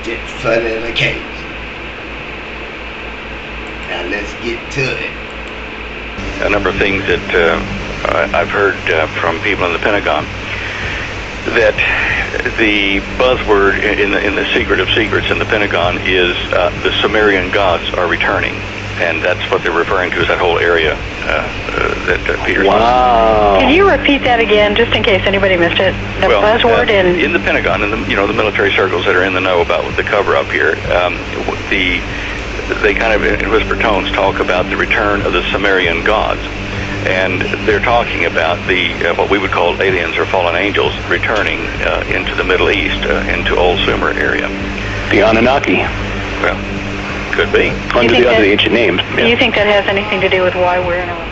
Just flooded in a cage. Now let's get to it. A number of things that I've heard from people in the Pentagon, that the buzzword in the secret of secrets in the Pentagon is the Sumerian gods are returning. And that's what they're referring to as that whole area that Peter's. Wow. Can you repeat that again, just in case anybody missed it? The buzzword in the Pentagon, in the the military circles that are in the know about the cover-up here, they kind of in whisper tones talk about the return of the Sumerian gods, and they're talking about the what we would call aliens or fallen angels returning into the Middle East, into Old Sumer area. The Anunnaki. Well. Could be. Under the other ancient names. Do you think that has anything to do with why we're in Iraq?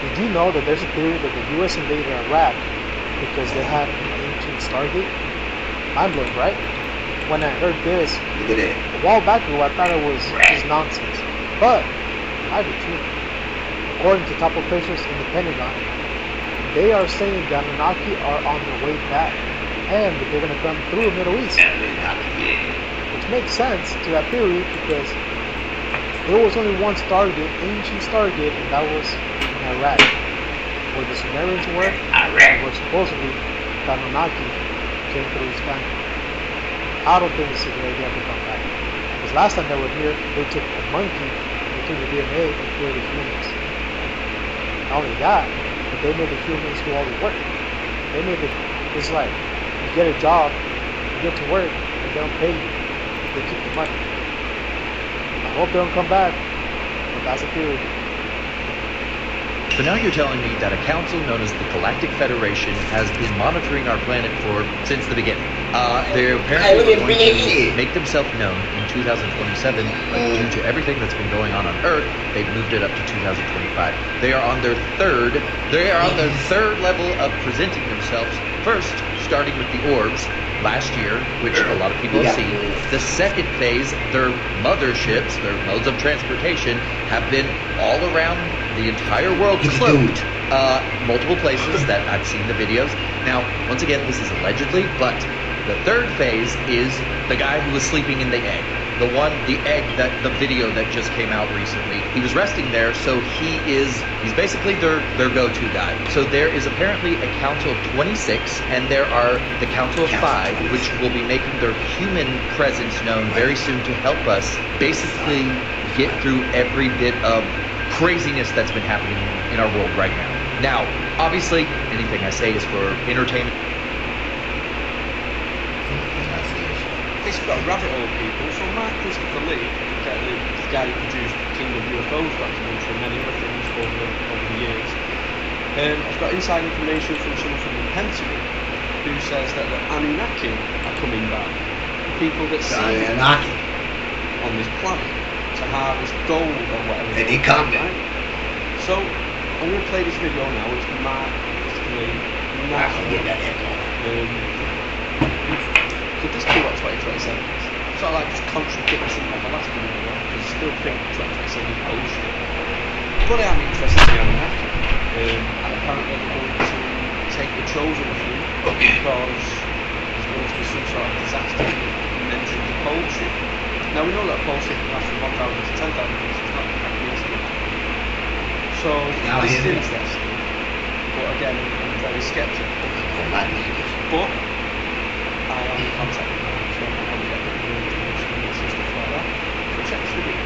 Did you know that there's a theory that the U.S. invaded Iraq because they had an ancient Stargate? Mind-blowing, right? When I heard this, look at that. A while back ago, I thought it was just nonsense. But it might be true. According to top officials in the Pentagon, they are saying the Anunnaki are on their way back, and that they're going to come through the Middle East. Which makes sense to that theory because there was only one Stargate, ancient Stargate, and that was in Iraq, where the Sumerians were, where supposedly the Anunnaki came through the sky. I don't think it's a good idea to come back. Because last time they were here, they took a monkey, they took the DNA and created humans. Not only that, but they made the humans do all the work. They made it's like, you get a job, you get to work, and they don't pay you. They keep the money. I hope they don't come back, but that's a theory. So now you're telling me that a council known as the Galactic Federation has been monitoring our planet since the beginning. They're apparently going to make themselves known in 2027, but due to everything that's been going on Earth, they've moved it up to 2025. They are on their third level of presenting themselves. First, starting with the orbs last year, which a lot of people have seen. The second phase, their motherships, their modes of transportation, have been all around the entire world cloaked. Multiple places that I've seen the videos. Now, once again, this is allegedly, but the third phase is the guy who was sleeping in the egg. The video that just came out recently. He was resting there, so he's basically their go-to guy. So there is apparently a council of 26, and there are the council of 5, which will be making their human presence known very soon to help us basically get through every bit of craziness that's been happening in our world right now. Now, obviously, anything I say is for entertainment. It's got rabbit hole people. So Mark Christopher Lee, the guy who produced King of UFOs documentary and many other things over the years, I've got inside information from someone from the Pentagon who says that the Anunnaki are coming back. The people that see on this planet to harvest gold or whatever. And he come right? So I'm going to play this video now. It's Mark Christopher Lee. Could this be what 2027 is? Sort of like just contradicting like the last video, because I still think 2027 is bullshit. But I am interested in the Anunnaki. And apparently they're going to take the chosen few because there's going to be some sort of disaster entering the pole ship. Now we know that pole ship can last from 1,000 to 10,000 years, it's not insignificant. So this is interesting. But again, I'm very sceptical. But I am in contact with them, so I'm probably get a bit more information and stuff like that. So check this video.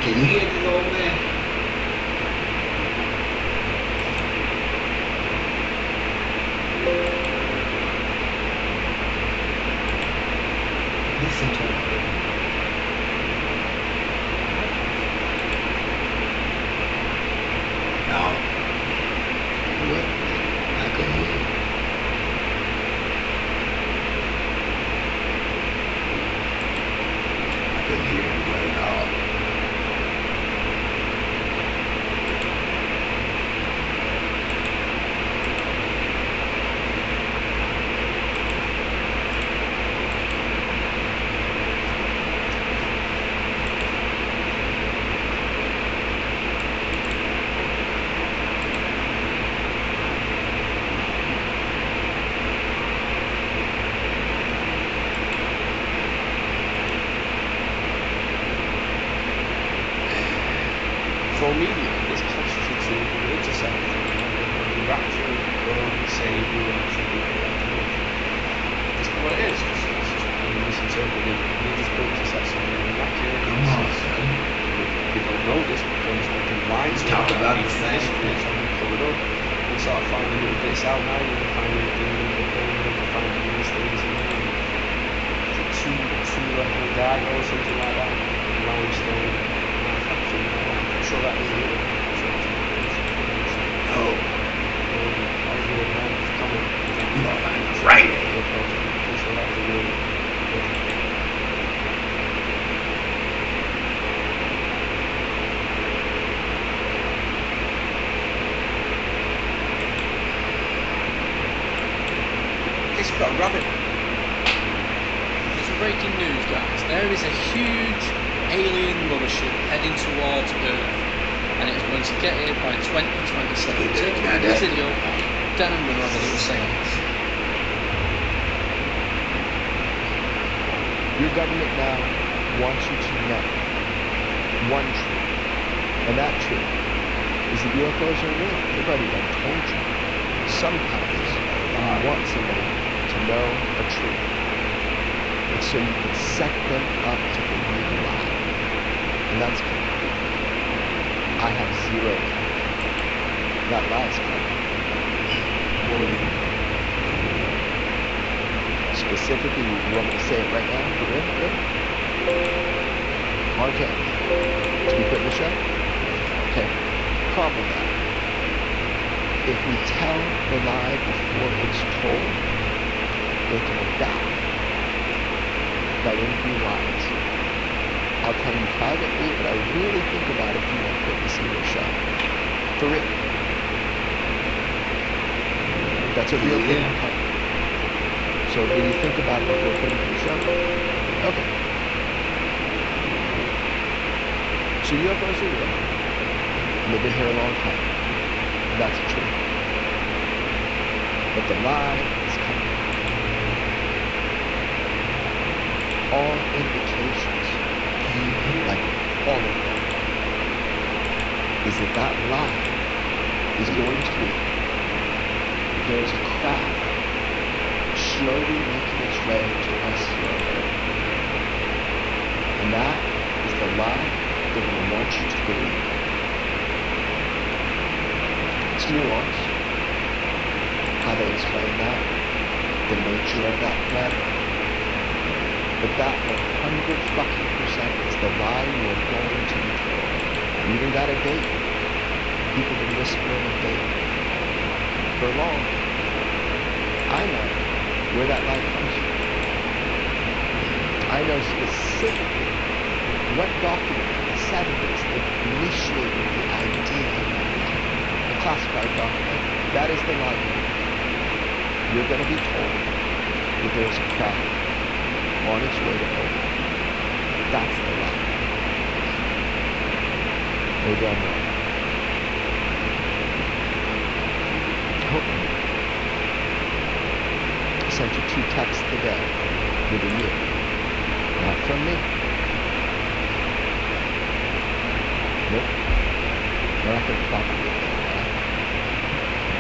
Can you hear this old man? Listen to him. No. What? I couldn't hear you. I couldn't hear you at all. control media. This constitutes a religious act. The rapture, God, Savior, and that's what it is. It's misinterpreted religious books. That's something inaccurate. They don't know this because they can lie to Talk about the history same and thing. something pull it up. And start finding little bits out now. You're finding things, you're finding these things. Two record guy or something like that. Limestone manufacturing. I'm sure that was real. Oh, I was really mad with the comment. you gonna find a Friday. So that was a real. It's got a rabbit. There's some breaking news, guys. There is a huge alien mothership heading towards Earth, and it's going to get here by 2027. So in this video, Dan and I'm going to have a little seance. Your government now wants you to know one truth, and that truth is that UFOs are real. They've already been told you. Sometimes you want somebody to know a truth, and so you can set them up to believe a lie, and that's coming. I have zero doubt that lie's coming. Specifically, you want me to say it right now? For real? RJ, to be put in the show? Okay, problem with that. If we tell the lie before it's told, they can adapt. That wouldn't be wise. I'll tell you privately, but I really think about it if you want to put this in your show. For real. That's a real thing. So will you think about it before putting it in the show? Okay. So UFOs are real. And they've been here a long time. That's the truth. But the lie is coming. All indications, like all of them, is that that lie is going to be there's a craft slowly making its way to us here on Earth. And that is the lie they're going to want you to believe. It's nuanced, how they explain that, the nature of that threat. But that 100% is the lie you are going to be told. You even got a date. People have been whispering a date for long. I know where that lie comes from. I know specifically what document in the 70s initiated the idea of that lie. A classified document. That is the lie. You're going to be told that there's a craft on its way to Earth. That's the lie. We're done now. I sent you 2 texts today with a year. Not from me. Nope. We're not going to propagate that, right?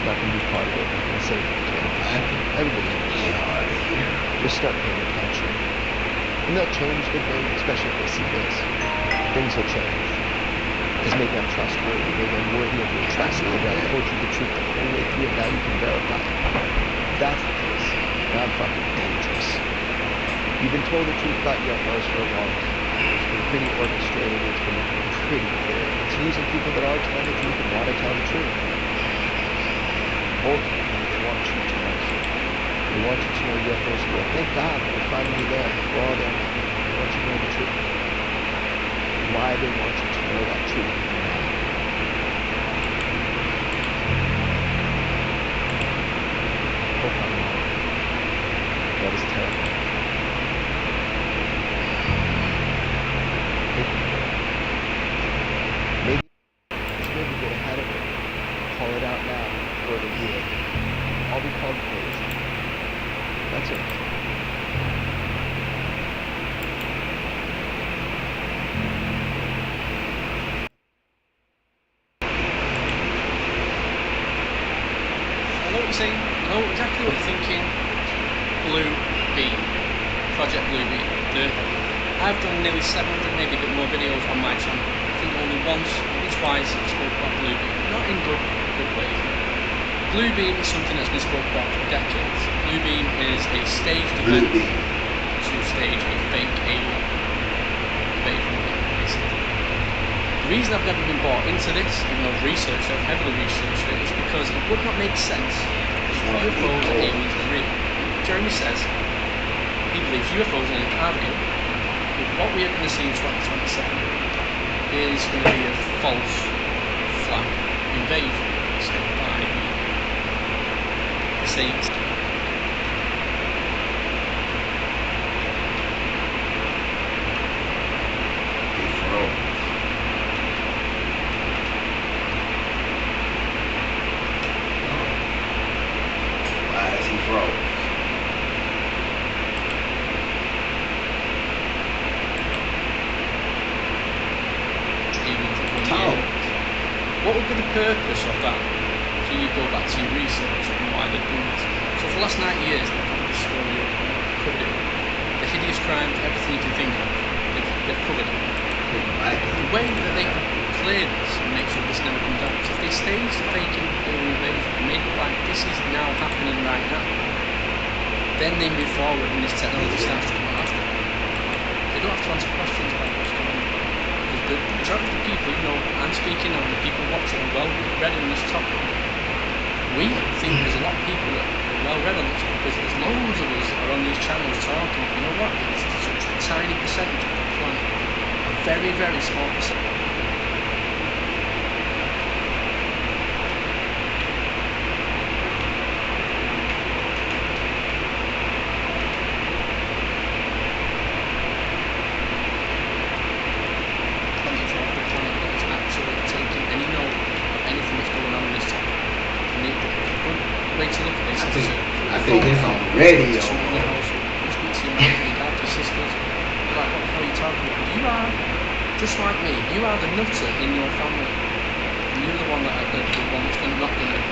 Not going to be part of it. I'm going to say it again. Everybody knows. Just start paying attention. And they'll change the thing, especially if they see this. Things will change. Because maybe I'm trustworthy, maybe I'm worthy of your trust, maybe I told you the truth the whole way through and now you can verify it. If that's the case, then I'm fucking dangerous. You've been told the truth about UFOs for a long time. It's been pretty orchestrated, it's been pretty clear. It's using people that are telling the truth and want to tell the truth. Ultimately, they want you to know something. They want you to know UFOs are real. Thank God we're finally there. We're all there. They want you to know the truth. Why they want you to know that truth. Hope I'm wrong. That is terrible. Maybe get ahead of it. Call it out now before they do it. I'll be called crazy. That's okay. know exactly what you're thinking. Blue Beam, Project Blue Beam. I've done nearly 700, maybe a bit more videos on my channel. I think only once, maybe twice, I've spoke about Blue Beam. Not in good ways. Blue Beam is something that's been spoken about for decades. Blue Beam is a staged event to stage a fake alien invasion, basically. The reason I've never been bought into this, even though I've researched it, I've heavily researched it, is because it would not make sense if UFOs and aliens are real. Jeremy says he believes UFOs and aliens are real, but what we are going to see in 2027 is going to be a false flag invasion by the Saints. What would be the purpose of that? So you go back to your research and why they're doing this. So for the last 90 years, they've covered this story up, covered it. The hideous crimes, everything you can think of, they've covered it. The way that they could clear this and make sure this never comes out is if they stage the fake alien invasion and make it like this is now happening right now, then they move forward and this technology starts to come after. They don't have to answer questions about what's going on. The majority of the people, you know, I'm speaking on, the people watching are well read on this topic. We think there's a lot of people that are well read on this because there's loads of us that are on these channels talking. You know what? It's such a tiny percentage of the planet. A very, very small percentage. I think it's on the radio. You speak to your mum, your dad, your sisters. You're like, what the hell are you talking about? You are, just like me, you are the nutter in your family. And you're the one that's not going to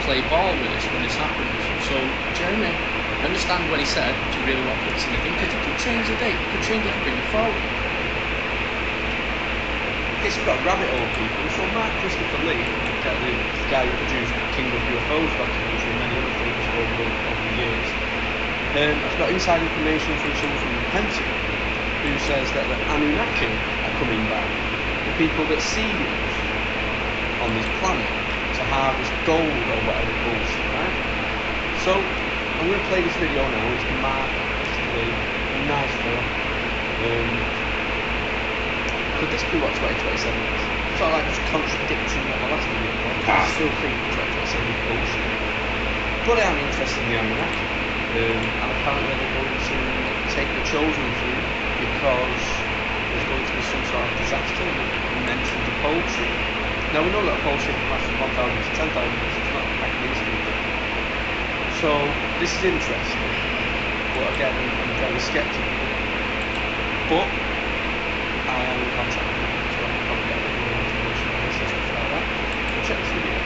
play ball with us when this happens. So, Jeremy, I understand what he said. Do you really want to put this in the thing? Because you could change the date, you could change it and bring it forward. It's got a rabbit hole, people. So Mark Christopher Lee, the guy who produced King of UFOs documentary and many other things over the years, I've got inside information from someone from the Pentagon who says that the Anunnaki are coming back, the people that see us on this planet to harvest gold or whatever bullshit, right? So I'm going to play this video now. It's Mark Christopher Lee, a nice fella. Could this be what 2027 is? It's not like it's contradicting what the last video was. I still think 2027 is bullshit. But I am interested in the Anunnaki. And apparently they're going to take the chosen through because there's going to be some sort of disaster. We mentioned the pole shift. Now we know that a pole shift lasts from 1,000 to 10,000 years. It's not like an instant. So this is interesting. But again, I'm very skeptical. But I am in contact with them, so I can probably get a bit more information on this and stuff like that. So check this video.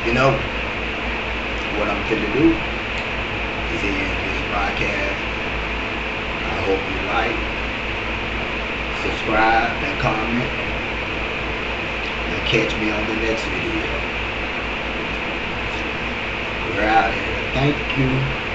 You know, what I'm finna do is end this broadcast. I hope you like, subscribe, and comment, and catch me on the next video. We're out here. Thank you.